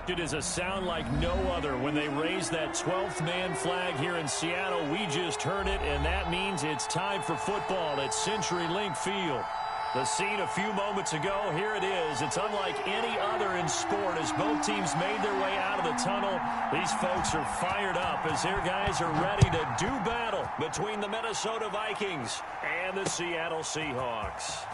It is a sound like no other when they raise that 12th man flag here in Seattle. We just heard it, and that means it's time for football at CenturyLink Field. The scene a few moments ago, here it is. It's unlike any other in sport as both teams made their way out of the tunnel. These folks are fired up as their guys are ready to do battle between the Minnesota Vikings and the Seattle Seahawks.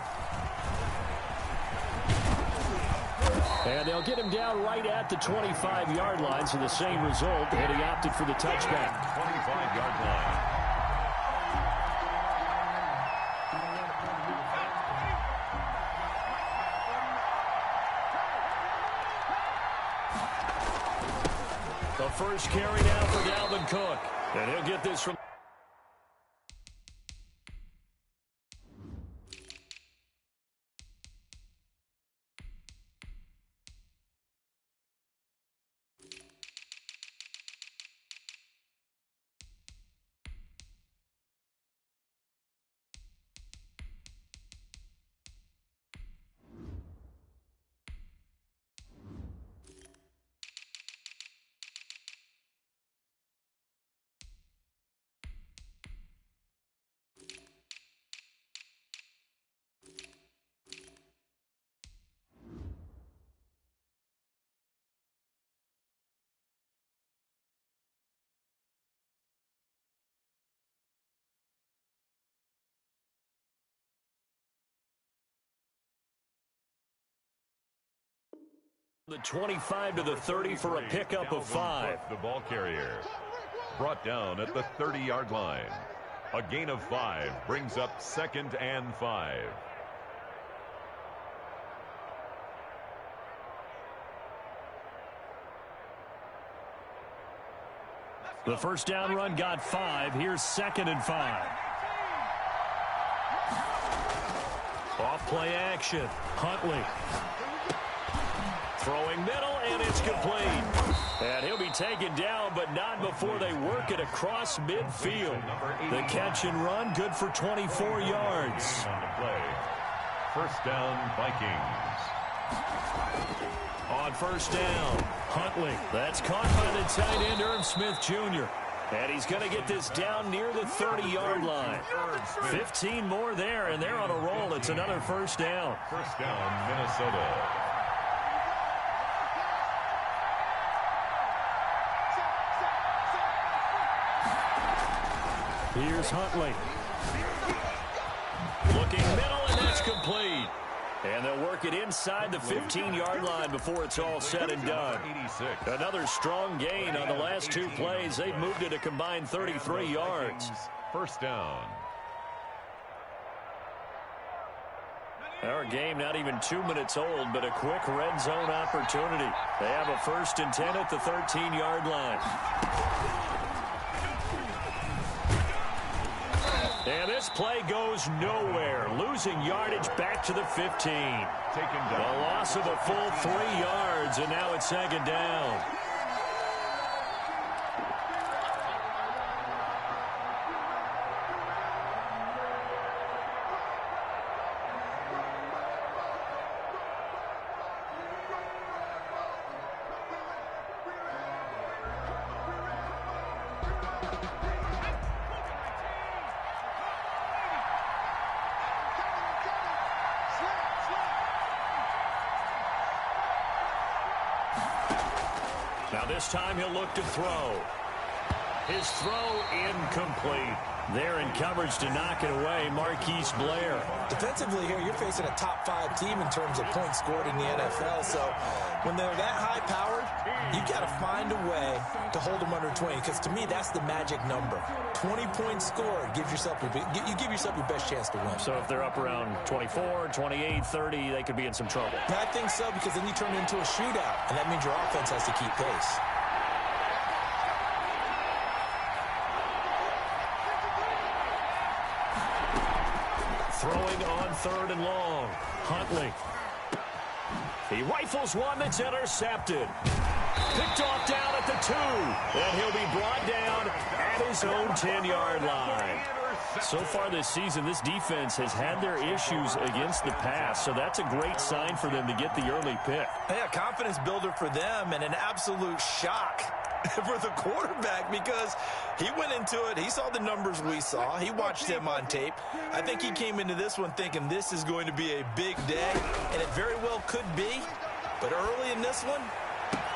And they'll get him down right at the 25-yard line, so the same result, and he opted for the touchback. 25-yard line. The first carry down for Dalvin Cook. And he'll get this from... The 25 to the 30 for a pickup of 5. The ball carrier brought down at the 30-yard line. A gain of 5 brings up 2nd and 5. The first down run got 5. Here's 2nd and 5. Off play action. Huntley. Throwing middle, and it's complete. And he'll be taken down, but not before they work it across midfield. The catch and run, good for 24 yards. On the play. First down, Vikings. On first down, Huntley. That's caught by the tight end, Irv Smith Jr. And he's going to get this down near the 30-yard line. 15 more there, and they're on a roll. It's another first down. First down, Minnesota. Here's Huntley. Looking middle, and that's complete. And they'll work it inside the 15-yard line before it's all said and done. Another strong gain on the last 2 plays. They've moved it a combined 33 yards. First down. Our game not even 2 minutes old, but a quick red zone opportunity. They have a 1st and 10 at the 13-yard line. And this play goes nowhere. Losing yardage back to the 15. Taken down. The loss of a full 3 yards, and now it's 2nd down. Now this time he'll look to throw. His throw incomplete. They're in coverage to knock it away. Marquise Blair. Defensively here, you're facing a top 5 team in terms of points scored in the NFL. So when they're that high-powered, you got to find a way to hold them under 20. Because to me, that's the magic number. 20 points scored, you give yourself your best chance to win. So if they're up around 24, 28, 30, they could be in some trouble. I think so, because then you turn it into a shootout, and that means your offense has to keep pace. Throwing on 3rd and long. Huntley. He rifles one that's intercepted. Picked off down at the 2. And he'll be brought down at his own 10-yard line. So far this season, this defense has had their issues against the pass, so that's a great sign for them to get the early pick. Yeah, confidence builder for them and an absolute shock for the quarterback because he went into it. He saw the numbers we saw. He watched him on tape. I think he came into this one thinking this is going to be a big day, and it very well could be. But early in this one,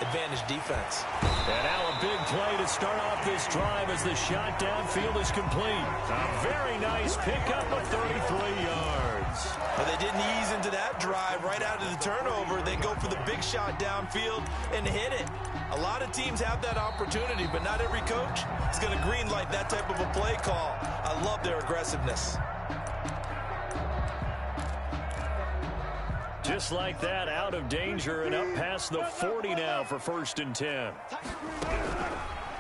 advantage defense. And now a big play to start off this drive as the shot downfield is complete. A very nice pickup of 33 yards. But they didn't ease into that drive right out of the turnover. They go for the big shot downfield and hit it. A lot of teams have that opportunity, but not every coach is going to green light that type of a play call. I love their aggressiveness. Just like that, out of danger and up past the 40 now for 1st and 10.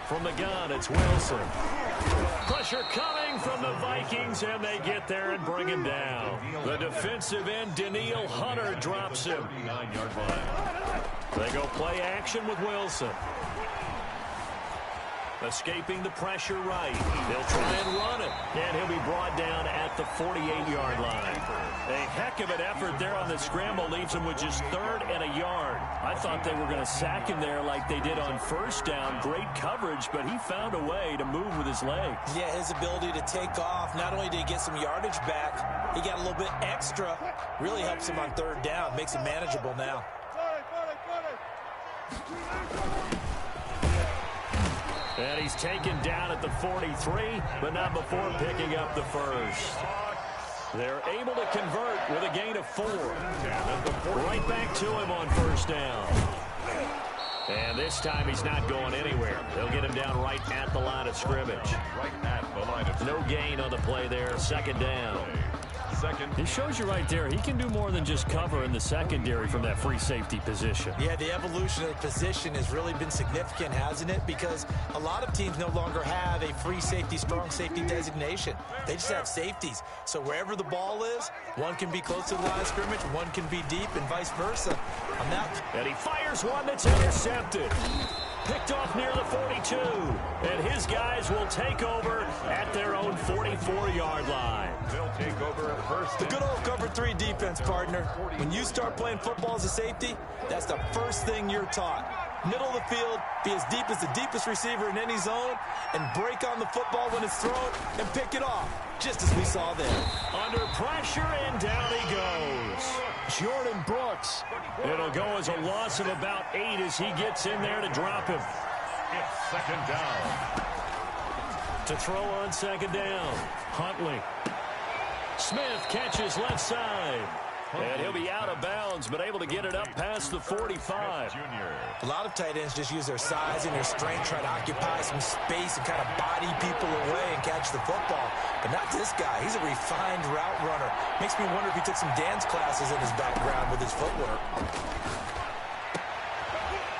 From the gun, it's Wilson. Pressure coming from the Vikings, and they get there and bring him down. The defensive end, Daniil Hunter, drops him. They go play action with Wilson. Escaping the pressure right. They'll try and run it. And he'll be brought down at the 48-yard line. A heck of an effort there on the scramble leaves him with just 3rd and a yard. I thought they were going to sack him there like they did on 1st down. Great coverage, but he found a way to move with his legs. Yeah, his ability to take off. Not only did he get some yardage back, he got a little bit extra. Really helps him on 3rd down. Makes it manageable now. And he's taken down at the 43, but not before picking up the 1st. They're able to convert with a gain of 4. Right back to him on 1st down. And this time he's not going anywhere. They'll get him down right at the line of scrimmage. No gain on the play there. 2nd down. He shows you right there, he can do more than just cover in the secondary from that free safety position. Yeah, the evolution of the position has really been significant, hasn't it? Because a lot of teams no longer have a free safety, strong safety designation. They just have safeties. So wherever the ball is, one can be close to the line of scrimmage, one can be deep, and vice versa. On that. And he fires one that's intercepted. Picked off near the 42. And his guys will take over at their own 44-yard line. They'll take over at 1st. The good old cover 3 defense, partner. When you start playing football as a safety, that's the first thing you're taught. Middle of the field, be as deep as the deepest receiver in any zone, and break on the football when it's thrown and pick it off, just as we saw there. Under pressure, and down he goes. Jordan Brooks. It'll go as a loss of about 8 as he gets in there to drop him. It's 2nd down. To throw on 2nd down, Huntley. Smith catches left side. And he'll be out of bounds, but able to get it up past the 45. A lot of tight ends just use their size and their strength, try to occupy some space and kind of body people away and catch the football. But not this guy. He's a refined route runner. Makes me wonder if he took some dance classes in his background with his footwork.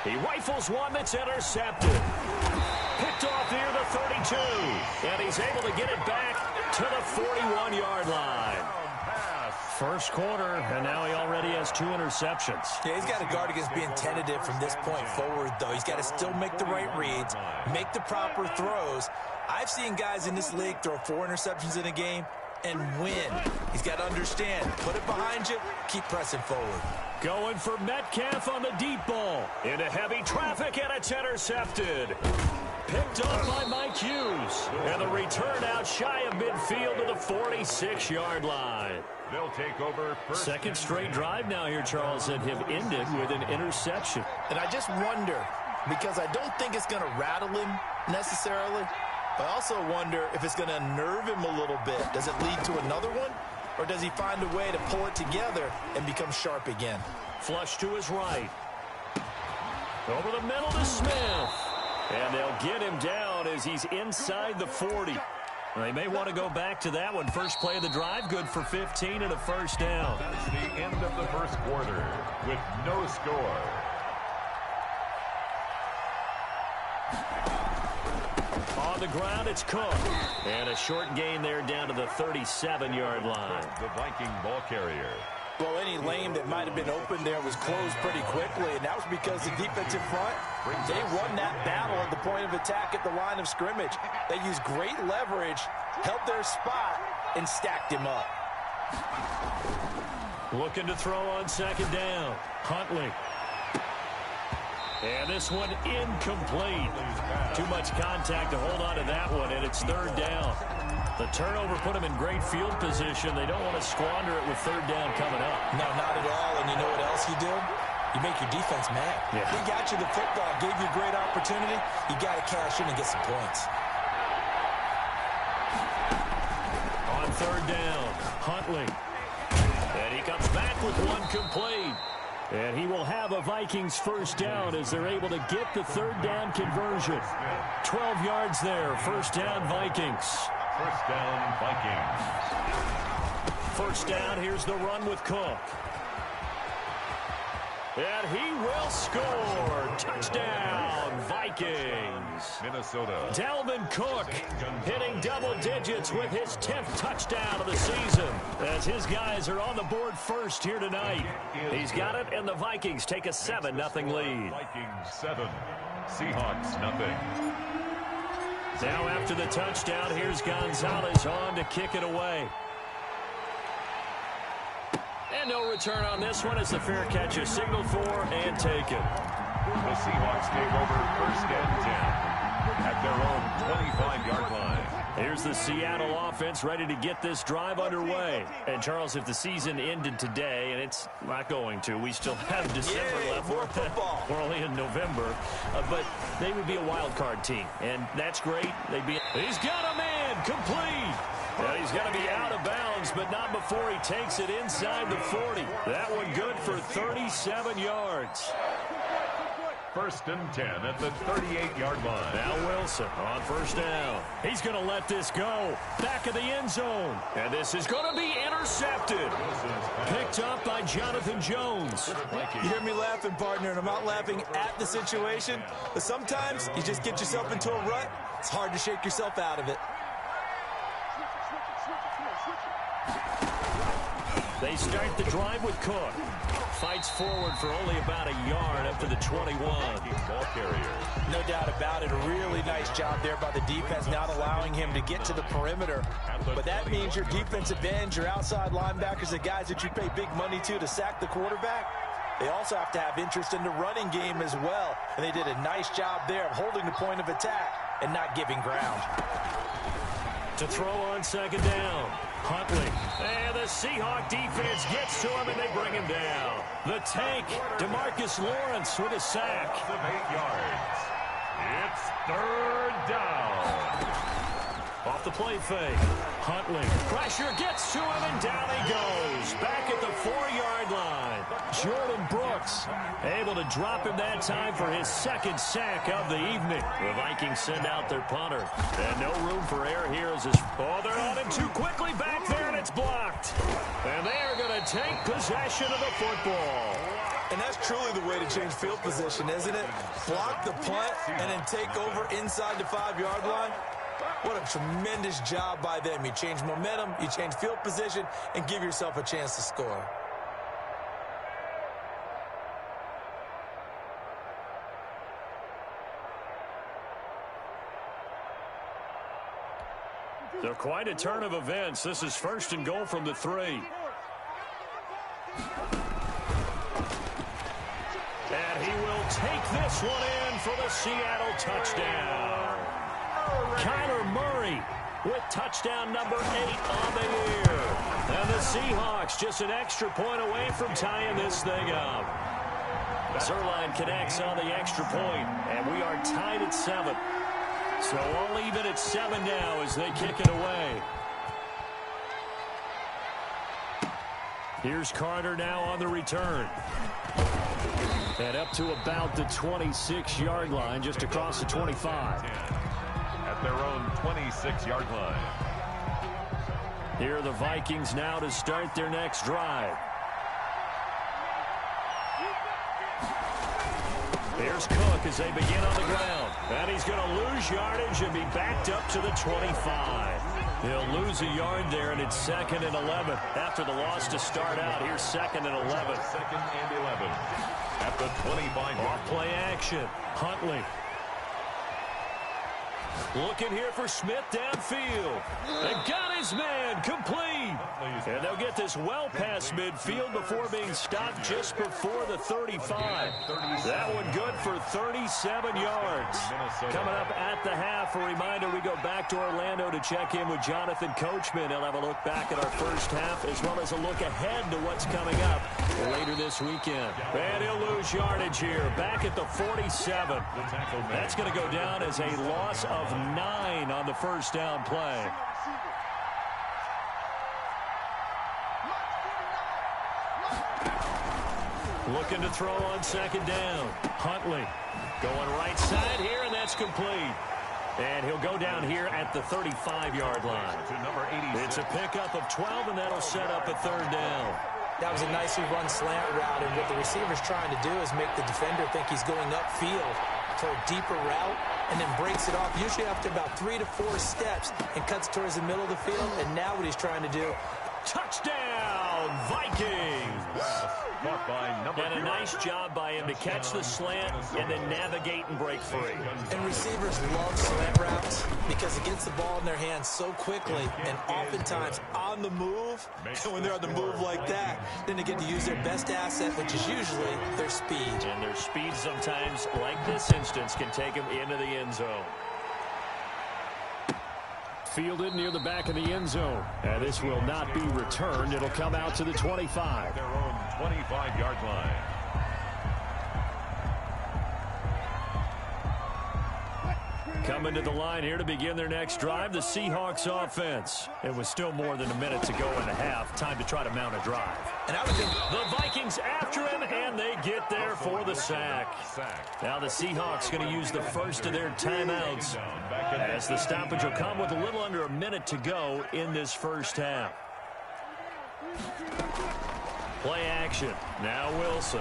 He rifles one that's intercepted. Picked off near the 32. And he's able to get it back to the 41-yard line. First quarter, and now he already has 2 interceptions. Yeah, he's got to guard against being tentative from this point forward, though. He's got to still make the right reads, make the proper throws. I've seen guys in this league throw 4 interceptions in a game and win. He's got to understand, put it behind you, keep pressing forward. Going for Metcalf on the deep ball. Into heavy traffic, and it's intercepted. Picked up by Mike Hughes. And the return out shy of midfield to the 46-yard line. They'll take over first. Second straight drive now here, Charles, that have ended with an interception. And I just wonder, because I don't think it's going to rattle him necessarily, but I also wonder if it's going to unnerve him a little bit. Does it lead to another one? Or does he find a way to pull it together and become sharp again? Flush to his right. Over the middle to Smith. And they'll get him down as he's inside the 40. They may want to go back to that one. First play of the drive, good for 15 and a 1st down. That's the end of the first quarter with no score. On the ground, it's Cook. And a short gain there down to the 37-yard line. The Viking ball carrier. Well, any lane that might have been open there was closed pretty quickly, and that was because the defensive front, they won that battle at the point of attack at the line of scrimmage. They used great leverage, held their spot, and stacked him up. Looking to throw on second down. Huntley. And this one incomplete. Too much contact to hold on to that one, and it's third down. The turnover put them in great field position. They don't want to squander it with third down coming up. No, not at all. And you know what else you do? You make your defense mad. Yeah. He got you the football, gave you a great opportunity. You got to cash in and get some points. On third down, Huntley. And he comes back with one complete. And he will have a Vikings first down as they're able to get the third down conversion. 12 yards there, first down Vikings. First down, Vikings. First down, here's the run with Cook. And he will score. Touchdown, Vikings. Minnesota. Dalvin Cook hitting double digits with his 10th touchdown of the season as his guys are on the board first here tonight. He's got it, and the Vikings take a 7-0 lead. Vikings 7, Seahawks nothing. Now after the touchdown, here's Gonzalez on to kick it away. And no return on this one as the fair catch is signaled for and taken. The Seahawks take over first and 10 at their own 25-yard line. Here's the Seattle offense ready to get this drive underway. And, Charles, if the season ended today, and it's not going to, we still have December left. More football. We're only in November. But they would be a wild card team, and that's great. He's got a man complete. Well, he's got to be out of bounds, but not before he takes it inside the 40. That one good for 37 yards. First and 10 at the 38-yard line. Now Wilson on first down. He's going to let this go. Back of the end zone. And this is going to be intercepted. Picked up by Jonathan Jones. You hear me laughing, partner, and I'm not laughing at the situation. But sometimes you just get yourself into a rut. It's hard to shake yourself out of it. They start the drive with Cook. Fights forward for only about a yard up to the 21. Ball carrier. No doubt about it. A really nice job there by the defense, not allowing him to get to the perimeter. But that means your defensive ends, your outside linebackers, the guys that you pay big money to sack the quarterback, they also have to have interest in the running game as well. And they did a nice job there of holding the point of attack and not giving ground. To throw on second down, Huntley. And the Seahawk defense gets to him, and they bring him down. The tank, DeMarcus Lawrence with a sack. Of 8 yards. It's third down. Off the play fake. Huntley. Pressure gets to him, and down he goes. Back at the 4-yard line. Jordan Brooks able to drop him that time for his second sack of the evening. The Vikings send out their punter. And no room for error here as this. Oh, they're on him too quickly back there, and it's blocked. And they are going to take possession of the football. And that's truly the way to change field position, isn't it? Block the punt and then take over inside the 5-yard line. What a tremendous job by them. You change momentum, you change field position, and give yourself a chance to score. So quite a turn of events. This is first and goal from the 3. And he will take this one in for the Seattle touchdown. Kyler Murray with touchdown number 8 on the year. And the Seahawks just an extra point away from tying this thing up. Zerline connects on the extra point, and we are tied at 7. So all even at 7 now as they kick it away. Here's Carter now on the return. And up to about the 26-yard line, just across the 25. At their own 26-yard line. Here are the Vikings now to start their next drive. Here's Cook as they begin on the ground. And he's going to lose yardage and be backed up to the 25. He'll lose a yard there, and it's 2nd and 11. After the loss to start out, here's 2nd and 11. 2nd and 11 at the 25-yard line. Play action. Huntley. Looking here for Smith downfield. They got his man complete. And they'll get this well past midfield before being stopped just before the 35. That one good for 37 yards. Coming up at the half, a reminder we go back to Orlando to check in with Jonathan Coachman. He'll have a look back at our first half as well as a look ahead to what's coming up later this weekend. And he'll lose yardage here. Back at the 47. That's going to go down as a loss of 9 on the first down play. Looking to throw on 2nd down. Huntley going right side here, and that's complete. And he'll go down here at the 35-yard line. It's a pickup of 12, and that'll set up a 3rd down. That was a nicely run slant route, and what the receiver's trying to do is make the defender think he's going upfield for a deeper route, and then breaks it off, usually after about 3 to 4 steps, and cuts towards the middle of the field. And now what he's trying to do, touchdown, Vikings! And a nice job by him to catch the slant and then navigate and break free. And receivers love slant routes because it gets the ball in their hands so quickly and oftentimes on the move. And when they're on the move like that, then they get to use their best asset, which is usually their speed. And their speed sometimes, like this instance, can take them into the end zone. Fielded near the back of the end zone. And this will not be returned. It'll come out to the 25. Their own 25-yard line. Coming to the line here to begin their next drive, the Seahawks offense. It was still more than a minute to go in the half. Time to try to mount a drive. And I would think the Vikings after him, and they get there for the sack. Now the Seahawks going to use the first of their timeouts as the stoppage will come with a little under a minute to go in this first half. Play action. Now Wilson.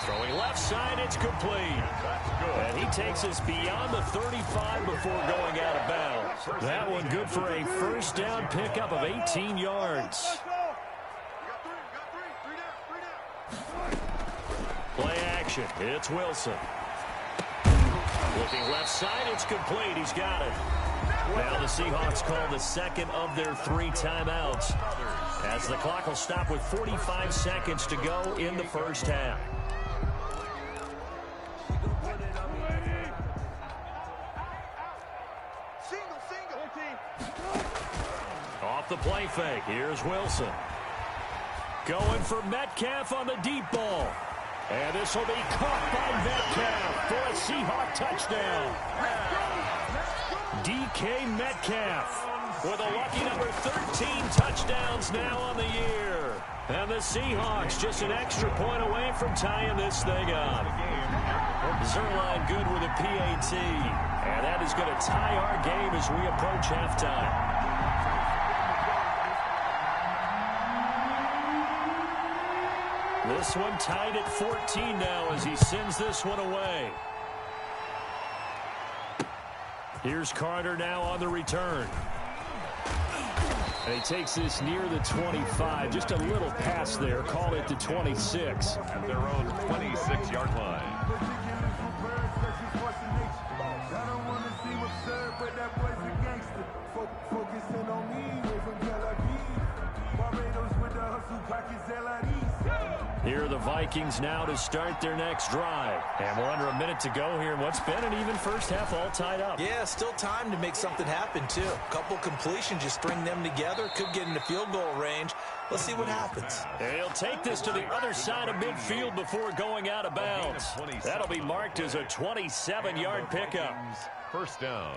Throwing left side, it's complete. And he takes us beyond the 35 before going out of bounds. That one good for a first down pickup of 18 yards. Play action. It's Wilson. Looking left side, it's complete. He's got it. Now the Seahawks call the second of their 3 timeouts as the clock will stop with 45 seconds to go in the first half. Off the play fake. Here's Wilson. Going for Metcalf on the deep ball. And this will be caught by Metcalf for a Seahawk touchdown. DK Metcalf with a lucky number 13 touchdowns now on the year. And the Seahawks just an extra point away from tying this thing up. Zerline good with a PAT. And that is going to tie our game as we approach halftime. This one tied at 14 now as he sends this one away. Here's Carter now on the return. And he takes this near the 25. Just a little pass there. Call it the 26. At their own 26-yard line. Here are the Vikings now to start their next drive. And we're under a minute to go here. What's been an even first half all tied up. Yeah, still time to make something happen, too. A couple completions, you string them together. Could get into field goal range. Let's see what happens. And he'll take this to the other side of midfield before going out of bounds. That'll be marked as a 27-yard pickup. First down.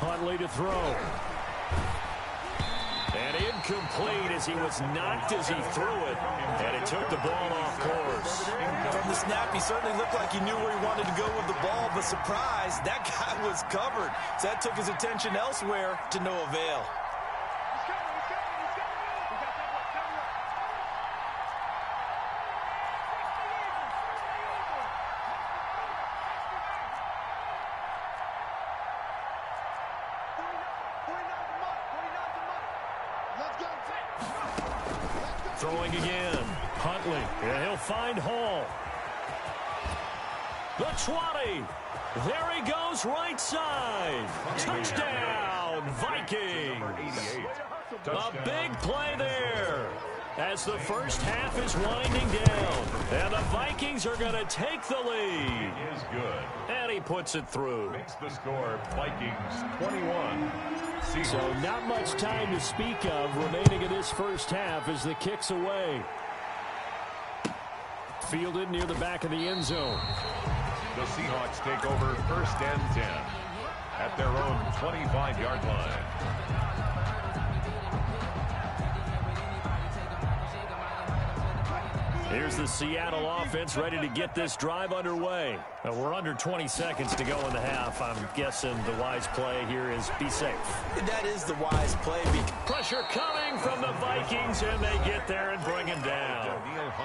Huntley to throw. And incomplete as he was knocked as he threw it. And it took the ball off course. From the snap, he certainly looked like he knew where he wanted to go with the ball, but surprise, that guy was covered. So that took his attention elsewhere to no avail. Throwing again. Huntley. Yeah, he'll find Hall. The 20. There he goes right side. Touchdown, Vikings. A big play there as the first half is winding down. And the Vikings are going to take the lead. It is good. And he puts it through. Makes the score Vikings 21. So not much time to speak of remaining in this first half as the kick's away. Fielded near the back of the end zone. The Seahawks take over 1st and 10 at their own 25-yard line. Here's the Seattle offense ready to get this drive underway. We're under 20 seconds to go in the half. I'm guessing the wise play here is be safe. That is the wise play. Pressure coming from the Vikings, and they get there and bring him down.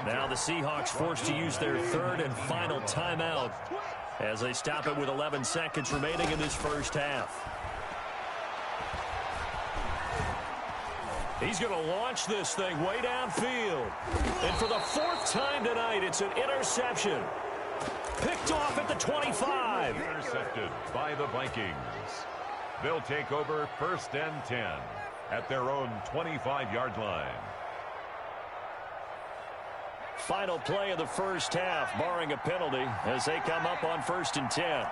Now the Seahawks forced to use their third and final timeout as they stop it with 11 seconds remaining in this first half. He's going to launch this thing way downfield. And for the 4th time tonight, it's an interception. Picked off at the 25. Intercepted by the Vikings. They'll take over 1st and 10 at their own 25-yard line. Final play of the first half, barring a penalty, as they come up on 1st and 10.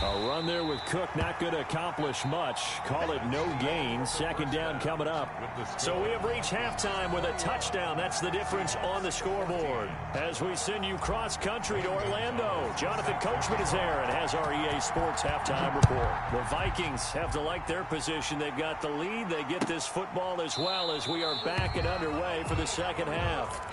A run there with Cook, not going to accomplish much. Call it no gain. 2nd down coming up. So we have reached halftime with a touchdown. That's the difference on the scoreboard. As we send you cross-country to Orlando, Jonathan Coachman is there and has our EA Sports halftime report. The Vikings have to like their position. They've got the lead. They get this football as well as we are back and underway for the second half.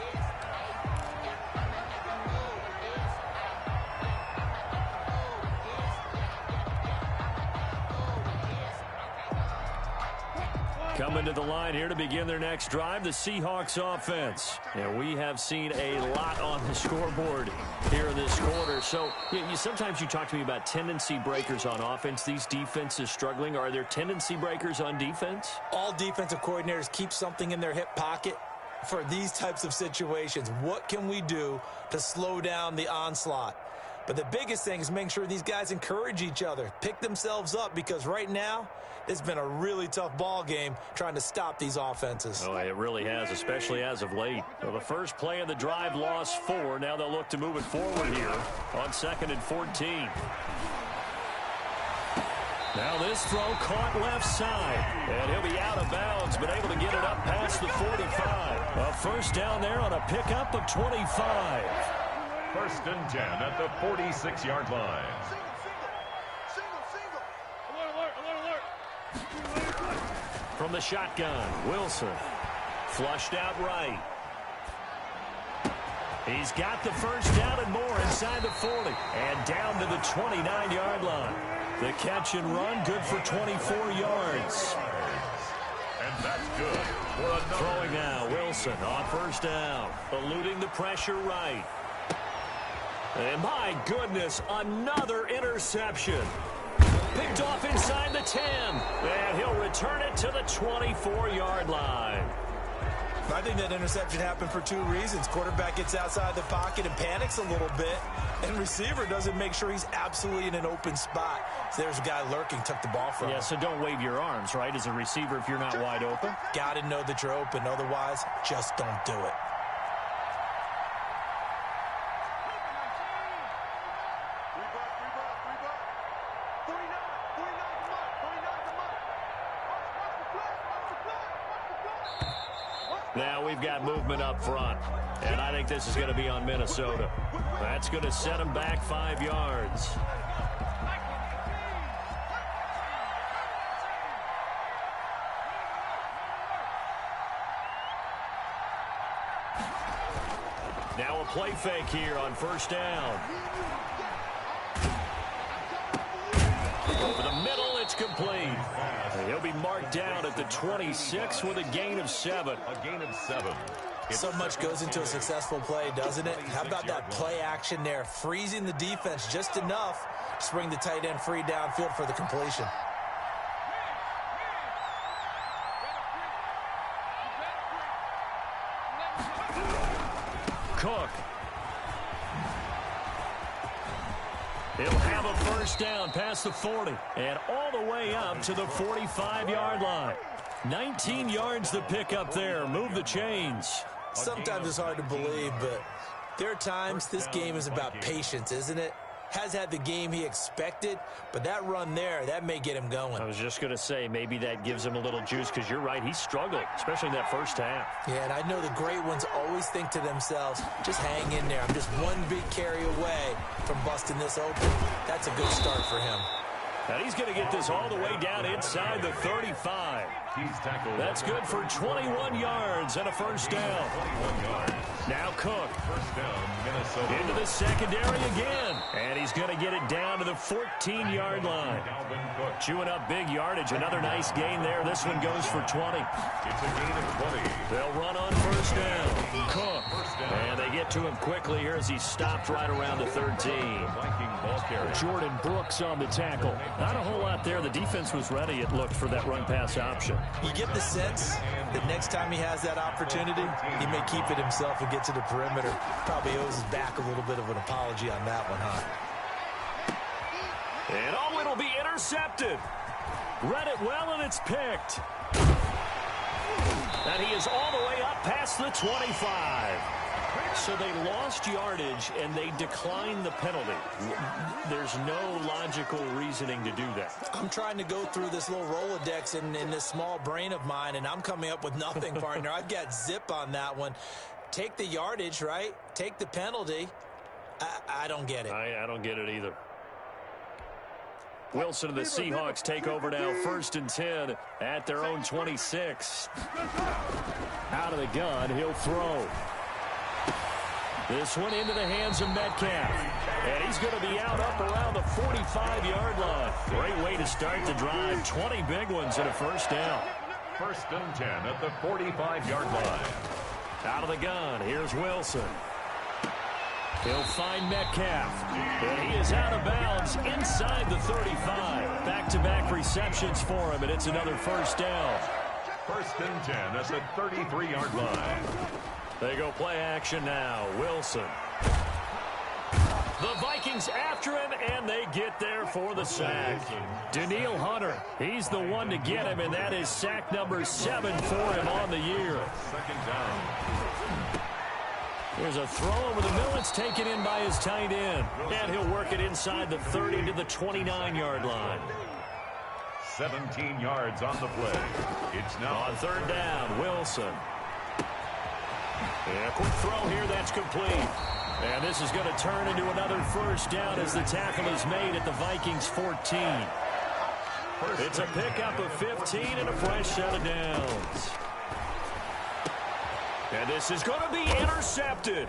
Coming to the line here to begin their next drive, the Seahawks offense. And we have seen a lot on the scoreboard here in this quarter. So sometimes you talk to me about tendency breakers on offense. These defenses struggling. Are there tendency breakers on defense? All defensive coordinators keep something in their hip pocket for these types of situations. What can we do to slow down the onslaught? But the biggest thing is making sure these guys encourage each other, pick themselves up, because right now it's been a really tough ball game trying to stop these offenses. Oh, it really has, especially as of late. Well, the first play of the drive lost 4. Now they'll look to move it forward here on 2nd and 14. Now this throw caught left side, and he'll be out of bounds, but able to get it up past the 45. A first down there on a pickup of 25. 1st and 10 at the 46-yard line. From the shotgun, Wilson. Flushed out right. He's got the first down and more inside the 40. And down to the 29-yard line. The catch and run, good for 24 yards. And that's good for another. Throwing now, Wilson on first down. Eluding the pressure right. And my goodness, another interception. Picked off inside the 10. And he'll return it to the 24-yard line. I think that interception happened for 2 reasons. Quarterback gets outside the pocket and panics a little bit. And receiver doesn't make sure he's absolutely in an open spot. So there's a guy lurking, took the ball from him. Yeah, so don't wave your arms, right, as a receiver if you're not wide open. Got to know that you're open. Otherwise, just don't do it. Now we've got movement up front, and I think this is going to be on Minnesota. That's going to set them back 5 yards. Now a play fake here on first down. Over the middle, it's complete. He'll be marked down at the 26 with a gain of 7. A gain of 7. So much goes into a successful play, doesn't it? How about that play action there? Freezing the defense just enough to bring the tight end free downfield for the completion. Cook. He'll have a first down past the 40 and all the way up to the 45-yard line. 19 yards to pick up there. Move the chains. Sometimes it's hard to believe, but there are times this game is about patience, isn't it? Has had the game he expected, but that run there, that may get him going. I was just going to say, maybe that gives him a little juice, because you're right, he struggled, especially in that first half. Yeah, and I know the great ones always think to themselves, just hang in there. I'm just one big carry away from busting this open. That's a good start for him. And he's going to get this all the way down inside the 35. That's good for 21 yards and a first down. Now Cook. Into the secondary again. And he's going to get it down to the 14-yard line. Chewing up big yardage. Another nice gain there. This one goes for 20. It's a gain of 20. They'll run on first down. Cook. And they get to him quickly here as he stopped right around the 13. Jordan Brooks on the tackle. Not a whole lot there. The defense was ready, it looked, for that run-pass option. You get the sense that next time he has that opportunity, he may keep it himself and get to the perimeter. Probably owes his back a little bit of an apology on that one, huh? And oh, it'll be intercepted. Read it well, and it's picked. And he is all the way up past the 25. So they lost yardage, and they declined the penalty. There's no logical reasoning to do that. I'm trying to go through this little Rolodex in this small brain of mine, and I'm coming up with nothing, partner. I've got zip on that one. Take the yardage, right? Take the penalty. I don't get it. I don't get it either. Wilson and the Seahawks take over now, 1st and 10 at their own 26. Out of the gun, he'll throw. This one into the hands of Metcalf. And he's going to be out up around the 45-yard line. Great way to start the drive. 20 big ones and a first down. 1st and 10 at the 45-yard line. Out of the gun, here's Wilson. He'll find Metcalf. And he is out of bounds inside the 35. Back-to-back receptions for him, and it's another first down. 1st and 10 at the 33-yard line. They go play action now. Wilson. The Vikings after him, and they get there for the sack. Daniil Hunter, he's the one to get him, and that is sack number 7 for him on the year. 2nd down. There's a throw over the middle. It's taken in by his tight end. And he'll work it inside the 30 to the 29-yard line. 17 yards on the play. It's now on 3rd down, Wilson. And a quick throw here, that's complete. And this is going to turn into another first down as the tackle is made at the Vikings 14. It's a pickup of 15 and a fresh set of downs. And this is going to be intercepted.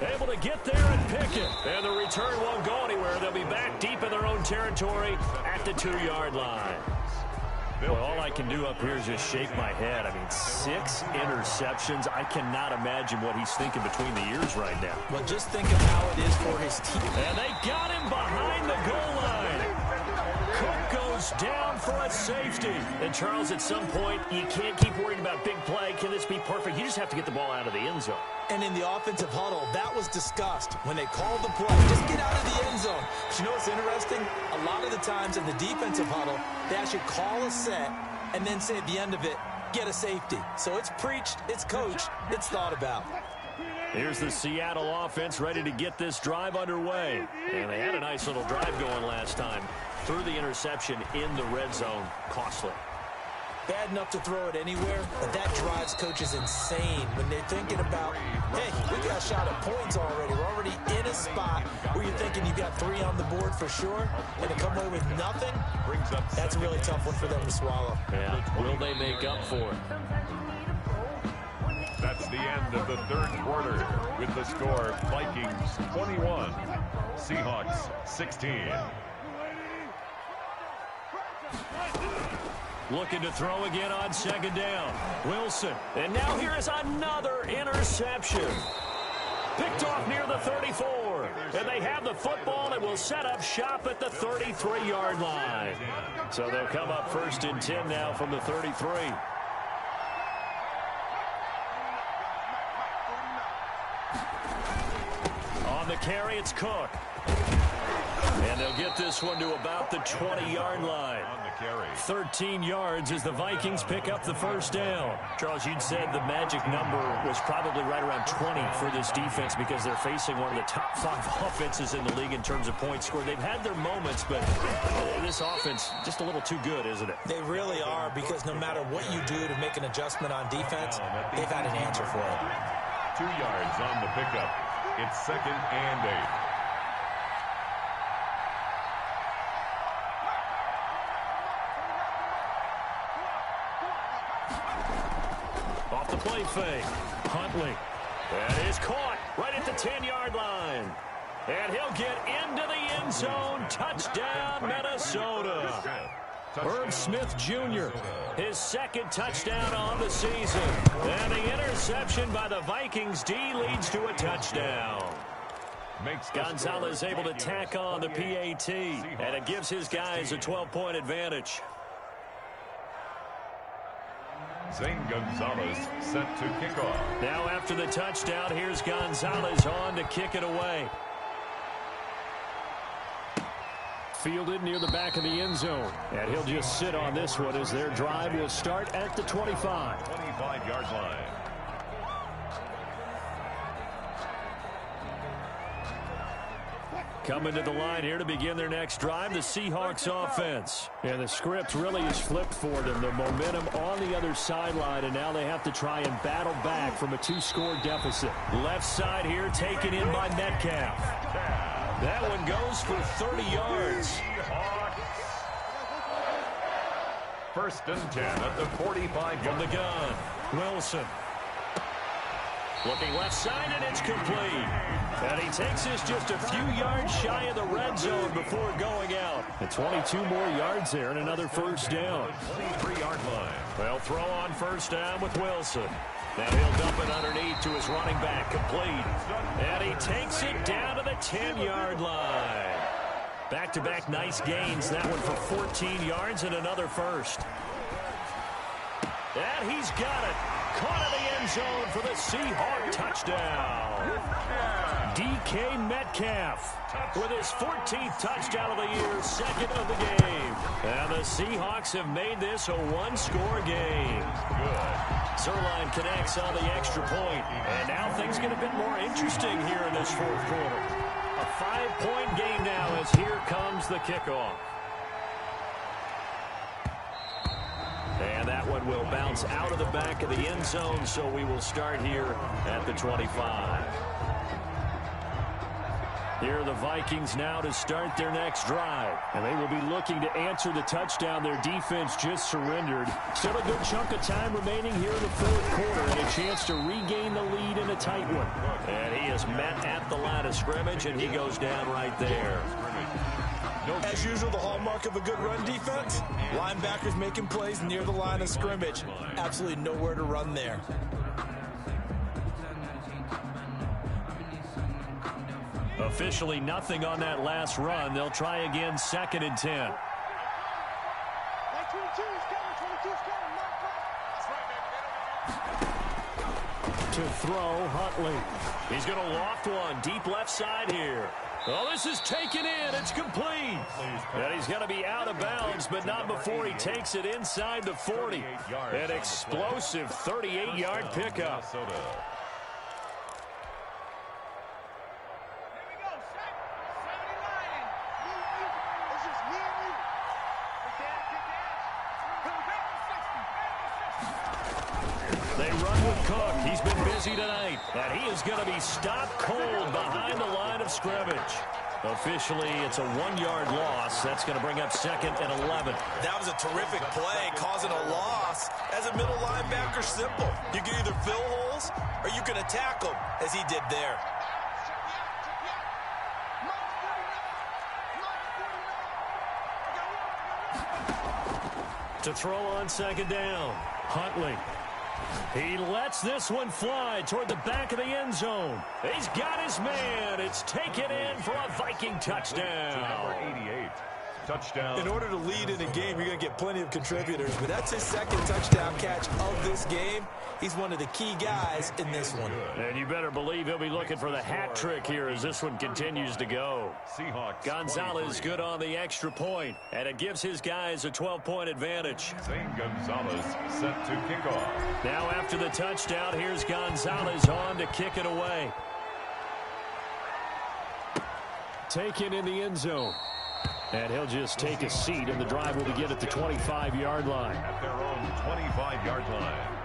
Able to get there and pick it. And the return won't go anywhere. They'll be back deep in their own territory at the 2-yard line. Well, all I can do up here is just shake my head. I mean, 6 interceptions. I cannot imagine what he's thinking between the ears right now. Well, just think of how it is for his team. And they got him behind the goal line. Cook goes down for a safety. And, Charles, at some point, you can't keep worrying about big play. Can this be perfect? You just have to get the ball out of the end zone. And in the offensive huddle, that was discussed when they called the play. Just get out of the end zone. But you know what's interesting? A lot of the times in the defensive huddle, they actually call a set and then say at the end of it, get a safety. So it's preached, it's coached, it's thought about. Here's the Seattle offense ready to get this drive underway. And they had a nice little drive going last time. Through the interception in the red zone, costly. bad enough to throw it anywhere, but that drives coaches insane when they're thinking about, hey, we got a shot at points already. We're already in a spot where you're thinking you got 3 on the board for sure, and to come away with nothing, that's a really tough one for them to swallow. Yeah, will they make up for it? That's the end of the third quarter with the score Vikings 21, Seahawks 16. Looking to throw again on second down. Wilson. And now here is another interception. Picked off near the 34. And they have the football and will set up shop at the 33-yard line. So they'll come up 1st and 10 now from the 33. On the carry, it's Cook. And they'll get this one to about the 20-yard line. 13 yards as the Vikings pick up the first down. Charles, you'd said the magic number was probably right around 20 for this defense because they're facing one of the top 5 offenses in the league in terms of points scored. They've had their moments, but this offense just a little too good, isn't it? They really are, because no matter what you do to make an adjustment on defense, they've had an answer for it. 2 yards on the pickup. It's 2nd and 8. Play fake. Huntley. That is caught right at the 10-yard line. And he'll get into the end zone. Touchdown, Minnesota. Herb Smith Jr., his 2nd touchdown on the season. And the interception by the Vikings D leads to a touchdown. Gonzalez able to tack on the PAT, and it gives his guys a 12-point advantage. Zane Gonzalez set to kick off. Now after the touchdown, here's Gonzalez on to kick it away. Fielded near the back of the end zone. And he'll just sit on this one as their drive will start at the 25. 25-yard line. Coming to the line here to begin their next drive, the Seahawks offense. And the script really is flipped for them. The momentum on the other sideline, and now they have to try and battle back from a 2-score deficit. Left side here taken in by Metcalf. That one goes for 30 yards. 1st and 10 at the 45 from the gun. Wilson. Looking left side, and it's complete. And he takes this just a few yards shy of the red zone before going out. And 22 more yards there and another first down. 23-yard line. They'll throw on first down with Wilson. Now he'll dump it underneath to his running back, complete. And he takes it down to the 10-yard line. Back-to-back nice gains. That one for 14 yards and another first. And he's got it. Caught in the end zone for the Seahawk touchdown. DK Metcalf with his 14th touchdown of the year, 2nd of the game. And the Seahawks have made this a 1-score game. Good. Zerline connects on the extra point. And now things get a bit more interesting here in this 4th quarter. A 5-point game now as here comes the kickoff. And that one will bounce out of the back of the end zone, so we will start here at the 25. Here are the Vikings now to start their next drive. And they will be looking to answer the touchdown their defense just surrendered. Still a good chunk of time remaining here in the 4th quarter and a chance to regain the lead in a tight one. And he is met at the line of scrimmage, and he goes down right there. As usual, the hallmark of a good run defense, linebackers making plays near the line of scrimmage. Absolutely nowhere to run there. Officially nothing on that last run. They'll try again, 2nd and 10. To throw, Huntley. He's going to loft one deep left side here. Oh, this is taken in. It's complete. And he's going to be out of bounds, but not before he takes it inside the 40. An explosive 38-yard pickup. They run with Cook. He's been busy tonight. And he is going to be stopped cold behind the line of scrimmage. Officially, it's a 1-yard loss. That's going to bring up 2nd and 11. That was a terrific play, causing a loss. As a middle linebacker, simple. You can either fill holes or you can attack them, as he did there. To throw on 2nd down, Huntley. He lets this one fly toward the back of the end zone. He's got his man. It's taken in for a Viking touchdown. Number 88. Touchdown. In order to lead in a game, you're going to get plenty of contributors, but that's his 2nd touchdown catch of this game. He's one of the key guys in this one. And you better believe he'll be looking for the hat trick here as this one continues to go. Seahawks. Gonzalez 23. good on the extra point, and it gives his guys a 12-point advantage. Zane Gonzalez set to kickoff. Now after the touchdown, here's Gonzalez on to kick it away. Taken in the end zone. And he'll just take a seat, and the drive will begin at the 25-yard line. At their own 25-yard line.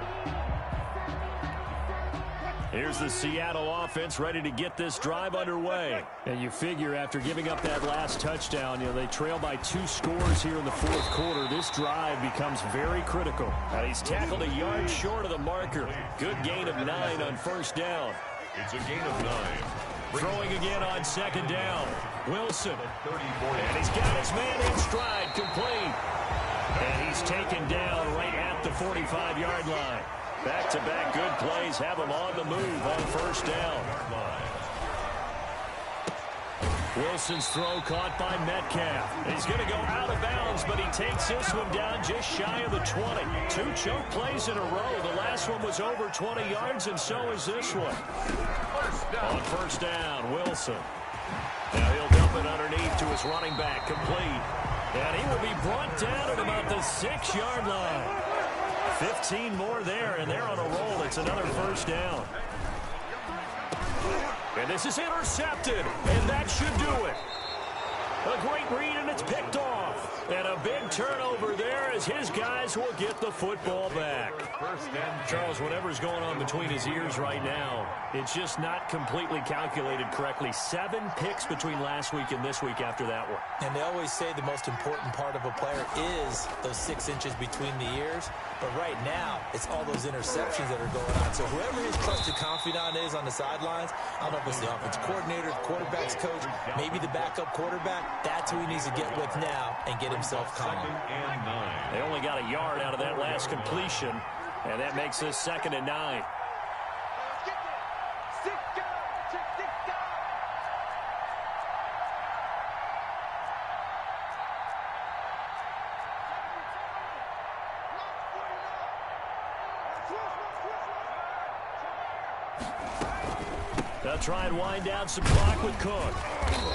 Here's the Seattle offense ready to get this drive underway. And you figure after giving up that last touchdown, they trail by 2 scores here in the 4th quarter. This drive becomes very critical. He's tackled a yard short of the marker. Good gain of 9 on 1st down. It's a gain of 9. Throwing again on 2nd down. Wilson. And he's got his man in stride, complete. And he's taken down right at the 45-yard line. Back-to-back good plays have him on the move on 1st down. Wilson's throw caught by Metcalf. He's going to go out of bounds, but he takes this one down just shy of the 20. 2 choke plays in a row. The last one was over 20 yards, and so is this one. On 1st down, Wilson. Now he'll dump it underneath to his running back, complete. And he will be brought down at about the 6-yard line. 15 more there, and they're on a roll. It's another 1st down. And this is intercepted, and that should do it. A great read, and it's picked off. And a big turnover there as his guys will get the football back. Charles, whatever's going on between his ears right now, it's just not completely calculated correctly. 7 picks between last week and this week after that one. And they always say the most important part of a player is those 6 inches between the ears. But right now, it's all those interceptions that are going on. So whoever his trusted confidant is on the sidelines, I don't know if it's the offensive coordinator, the quarterback's coach, maybe the backup quarterback, that's who he needs to get with now and get himself calm. 2nd and 9. They only got a yard out of that last completion, and that makes this 2nd and 9. They'll try and wind down some clock with Cook.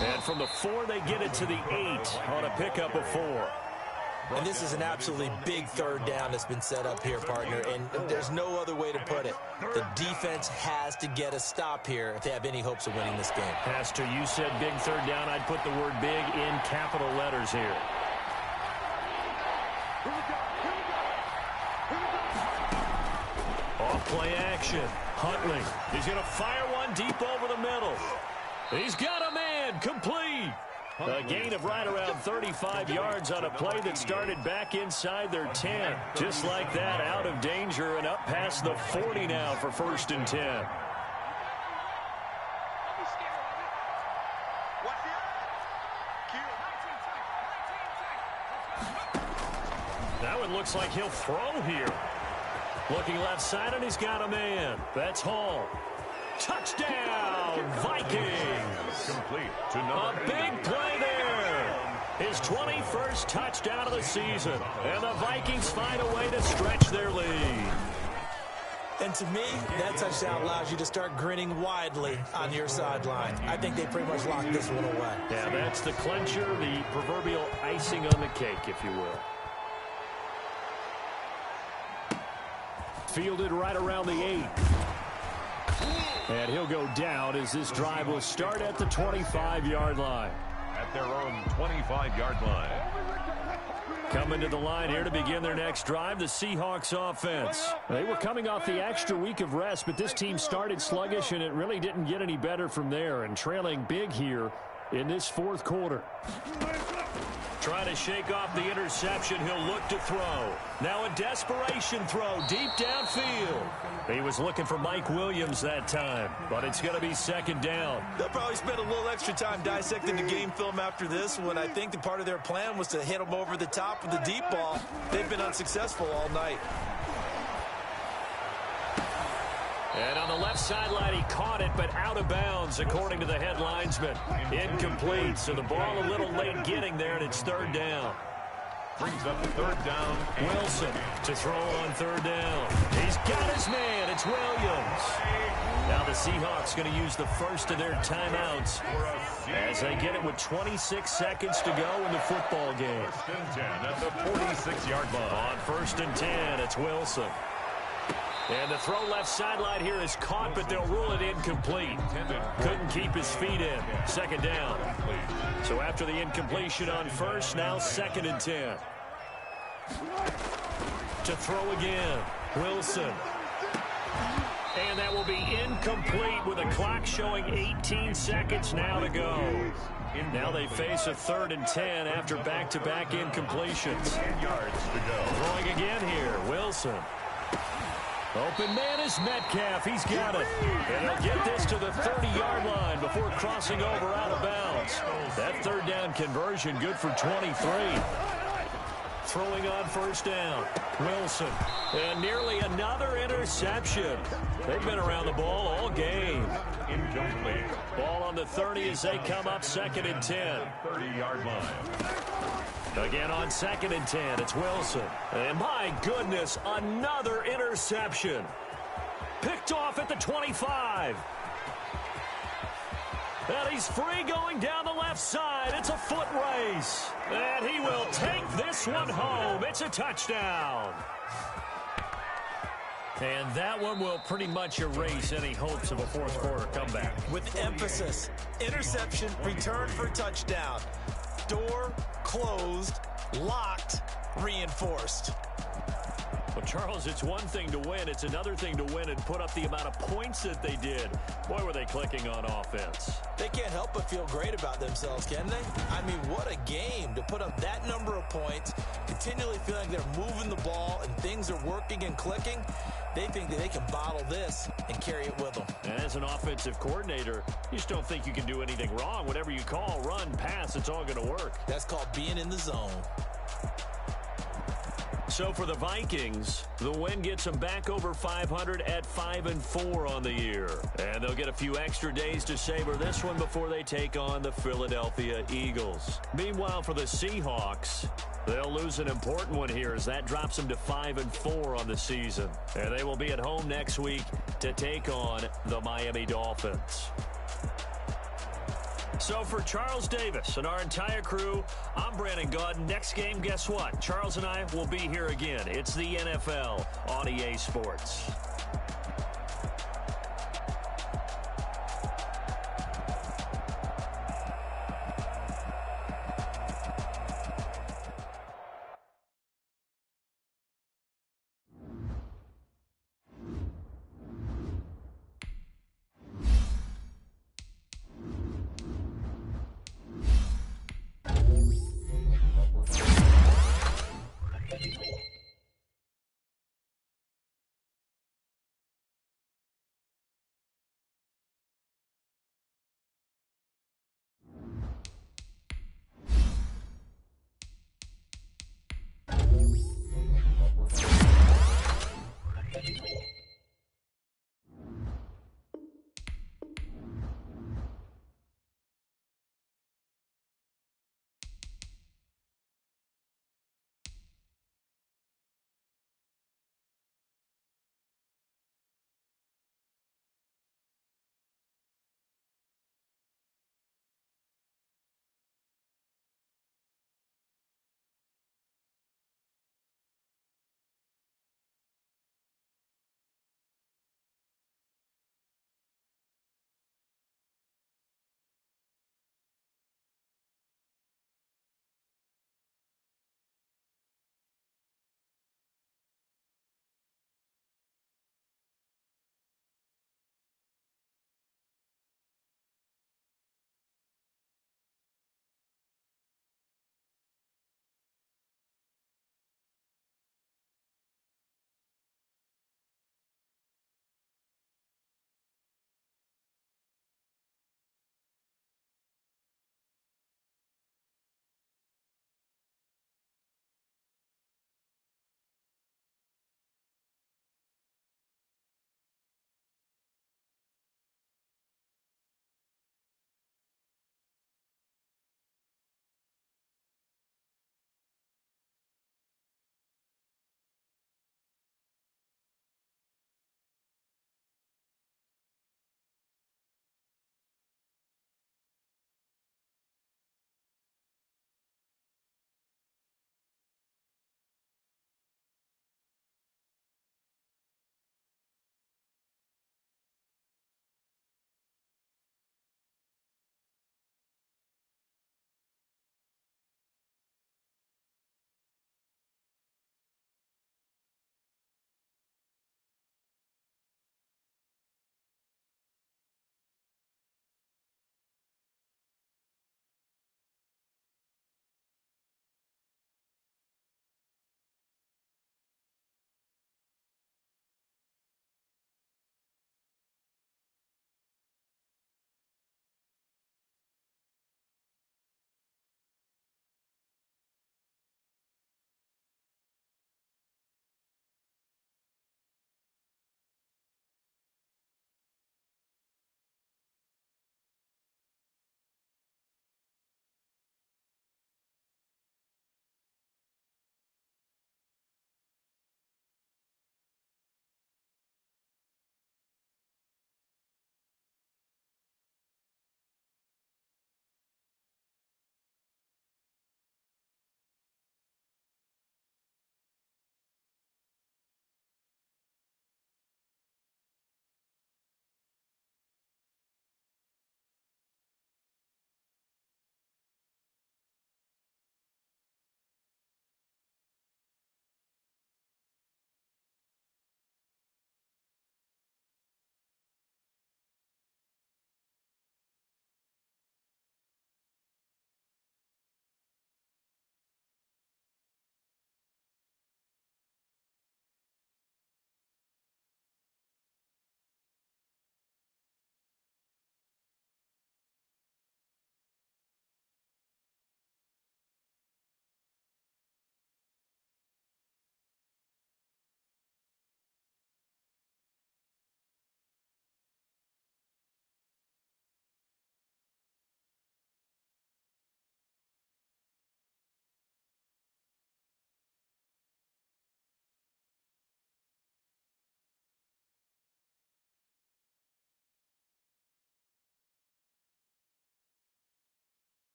And from the 4, they get it to the 8 on a pickup of 4. And this is an absolutely big 3rd down that's been set up here, partner, and there's no other way to put it. The defense has to get a stop here if they have any hopes of winning this game. Pastor, you said big 3rd down. I'd put the word big in capital letters here. Off-play action. Huntley. He's going to fire one deep over the middle. He's got a man. Complete. A gain of right around 35 yards on a play that started back inside their 10. Just like that, out of danger and up past the 40 now for 1st and 10. That one looks like he'll throw here. Looking left side, and he's got a man. That's Hall. Touchdown, Vikings. Complete to number A big play there. His 21st touchdown of the season. And the Vikings find a way to stretch their lead. And to me, that touchdown allows you to start grinning widely on your sideline. I think they pretty much locked this one away. Yeah, that's the clincher, the proverbial icing on the cake, if you will. Fielded right around the 8. And he'll go down as this drive will start at the 25-yard line. at their own 25-yard line. Coming to the line here to begin their next drive, the Seahawks offense. They were coming off the extra week of rest, but this team started sluggish, and it really didn't get any better from there, and trailing big here in this fourth quarter. Trying to shake off the interception. He'll look to throw. Now a desperation throw deep downfield. He was looking for Mike Williams that time, but it's going to be second down. They'll probably spend a little extra time dissecting the game film after this when I think the part of their plan was to hit him over the top with the deep ball. They've been unsuccessful all night. And on the left sideline, he caught it, but out of bounds, according to the head linesman. Incomplete, so the ball a little late getting there, and it's third down. Brings up third down. Wilson to throw on third down. He's got his man. It's Williams. Now the Seahawks going to use the first of their timeouts as they get it with 26 seconds to go in the football game. First and 10 at the 46-yard line. On first and 10, it's Wilson. And the throw left sideline here is caught, but they'll rule it incomplete. Couldn't keep his feet in. Second down. So after the incompletion on first, now second and 10. To throw again, Wilson. And that will be incomplete with a clock showing 18 seconds now to go. Now they face a third and 10 after back-to-back incompletions. 10 yards to go. Throwing again here, Wilson. Open man is Metcalf. He's got it. And he'll get this to the 30-yard line before crossing over out of bounds. That third down conversion good for 23. Throwing on first down, Wilson. And nearly another interception. They've been around the ball all game. Incomplete. Ball on the 30 as they come up second and 10. 30-yard line. Again on second and 10, it's Wilson. And my goodness, another interception. Picked off at the 25. And he's free going down the left side. It's a foot race. And he will take this one home. It's a touchdown. And that one will pretty much erase any hopes of a fourth quarter comeback. With emphasis, interception, return for touchdown. Door closed, locked, reinforced. Well, Charles, it's one thing to win. It's another thing to win and put up the amount of points that they did. Boy, were they clicking on offense. They can't help but feel great about themselves, can they? I mean, what a game to put up that number of points, continually feeling they're moving the ball and things are working and clicking. They think that they can bottle this and carry it with them. And as an offensive coordinator, you just don't think you can do anything wrong. Whatever you call, run, pass, it's all going to work. That's called being in the zone. So for the Vikings, the win gets them back over 500 at 5-4 on the year. And they'll get a few extra days to savor this one before they take on the Philadelphia Eagles. Meanwhile, for the Seahawks, they'll lose an important one here as that drops them to 5-4 on the season. And they will be at home next week to take on the Miami Dolphins. So for Charles Davis and our entire crew, I'm Brandon Gaudin. Next game, guess what? Charles and I will be here again. It's the NFL on EA Sports.